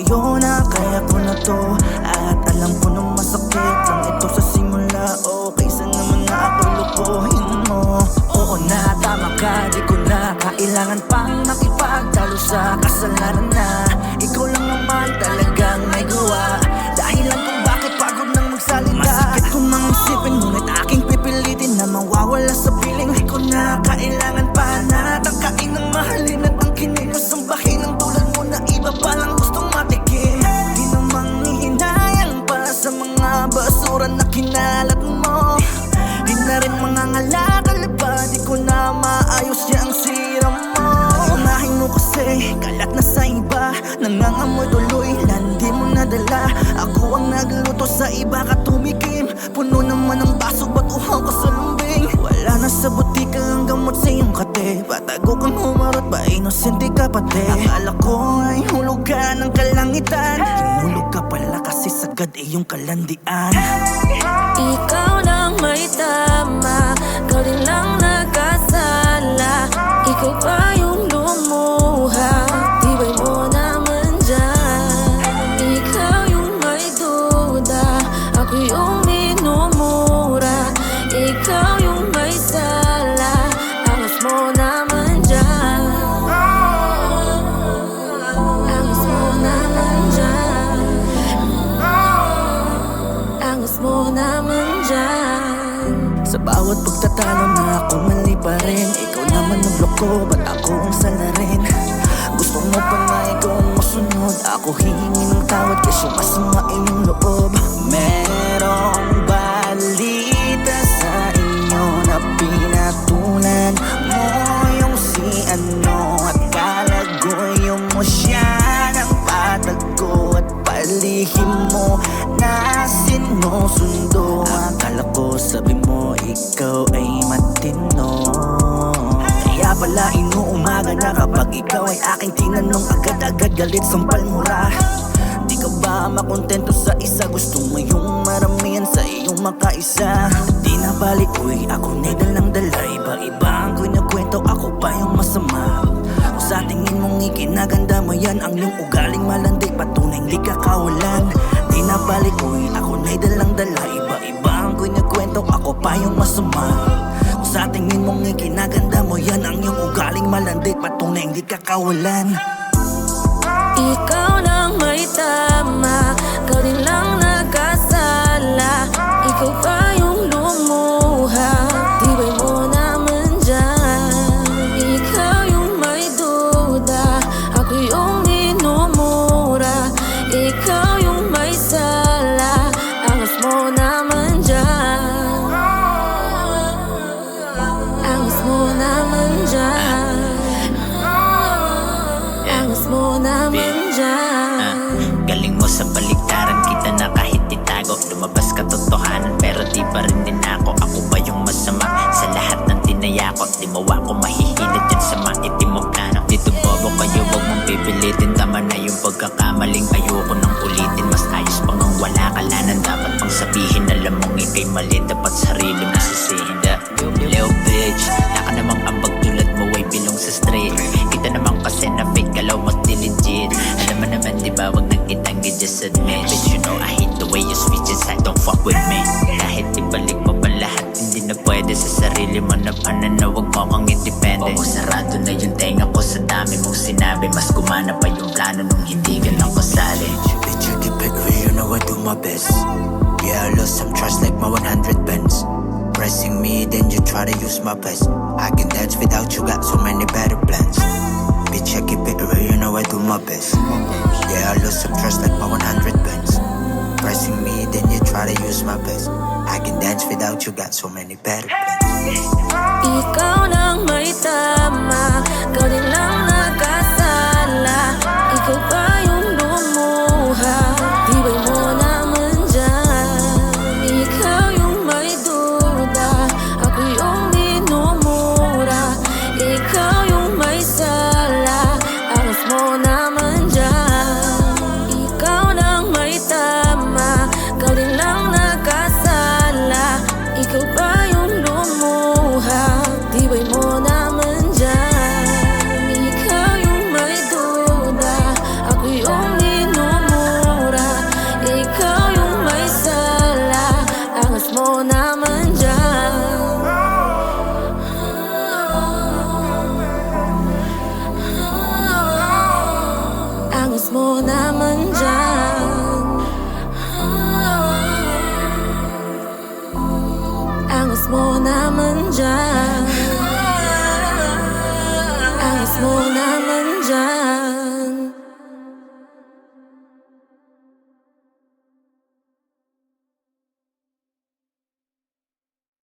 sa'yo na kaya ko na to. At alam ko na masakit lang ito sa simula. Kaysa naman na ako lukuhin mo. Oo na, tama ka, di ko na kailangan pang makipagtalo sa kasalanan na ikaw lang naman talagang may gawa. Dahilan kung bakit pagod nang magsalita. Masakit kong mga isipin, ngunit aking pipilitin na mawawala sa piling. Di ko na kailangan pa na tangkain ng mahalin at ang kinilos ang bahin ng tulad mo na iba palang gustong matikim. Di namang hihinayang pa sa mga basura na kinalat mo. Di na rin mga ngalakal pa, di ko na maayos yung sira mo. Unahin mo kasi, kalat na sa iba, nangangamoy tuloy, landi mo nadala. Ako ang nagluto sa iba ka tumikim. Puno naman ang baso, ba't uhaw ka sa lumbing? Wala na sa butika ang gamot sa iyong kate. Patago kang humarot ba, inosente ka pati. Akala ko ay hulog ka ng kalangitan. Hinulog ka pala kasi sagad iyong kalandian. Ikaw lang may tama, ikaw din lang nagkasala. Ikaw pa yung lumuha, tibay mo naman dyan. Ikaw yung may duda, ako yung minumura. Ikaw yung may sala, angas mo naman dyan. Angas mo naman dyan. Angas mo naman dyan. Sa bawat pagtatalo na ako mali pa rin. Ikaw naman nagloko, ba't ako ang sala rin? Gusto mo pa na ikaw ang masunod. Ako hihingi ng tawad kasi masama iyong loob. Merong balita sa inyo na pinatulan mo yung si ano. At kalagoy mo siya ng patago at palihim mo na sinusundo. Akala ko sabi mo ikaw ay matino. Kaya pala inuumaga na kapag ikaw ay aking tinanong, agad-agad galit sampal mura. Di ka ba makontento sa isa? Gusto mo yung maramihan sa iyong makaisa. Di na balik, uy, ako na'y dalang dala. Iba-iba ang kwento, ako pa yung masama. Kung sa tingin mong ikinaganda mo yan, ang iyong ugaling malandi, patunay hindi ka kawalan. Di na balik, uy, ako na'y dalang dala. Iba-iba ang kwento, ako pa yung masama. Kung sa tingin mong ikinaganda mo yan, ang iyong ugaling malandi, patunay hindi ka kawalan. Ikaw lang may tama, ikaw din lang nagkasala. Ikaw pa yung lumuha, tibay mo naman dyan. Ikaw yung may duda, ako yung minumura. Ikaw yung may sala, angas mo naman dyan. Angas mo naman dyan. Angas mo naman dyan. Galing mo sa baliktaran kita na kahit itago. Lumabas katotohanan pero di pa rin din ako. Ako ba yung masama sa lahat ng tinayakot? Di mo ako mahihilad dyan sa maitim mo plano. Dito bobo kayo, wag mong pipilitin. Tama na yung pagkakamaling, ayoko nang ulitin. Mas ayos pang ang wala kalanan. Dapat pang sabihin, alam mong ikay mali. Dapat sarili mo sisihin. Little bitch, naka namang ambag tulad mo ay bilong sa street. Kita naman kasi na fake, galaw mo't di legit. Alam mo naman diba, wag nang kitanggi, just admit. Bitch, you know I hate the way you switch inside, don't fuck with me. Kahit ibalik mo pa lahat, hindi na pwede sa sarili mo na na wag mo akong independent. Oo, sarado na yung tenga ko sa dami mong sinabi. Mas gumana pa yung plano nung hindi ka nang kasali. Bitch, you keep it real, you know I do my best. Yeah, I lost some trust like my 100 pence. Pressing me, then you try to use my best. I can dance without you, got so many better plans. Bitch, I keep it real, you know I do my best. Yeah, I lost some trust like my 100 pence. Pressing me, then you try to use my best. I can dance without you, got so many better plans. Ikaw lang may tama, ikaw din lang nagkasala. Ikaw pa yung lumuha, tibay mo naman dyan. Ikaw yung may duda, ako yung minumura. Ikaw yung may sala, angas mo naman dyan. Ikaw lang may tama, ikaw din lang nagkasala. Ikaw pa yung lumuha, tibay mo naman dyan. dyan.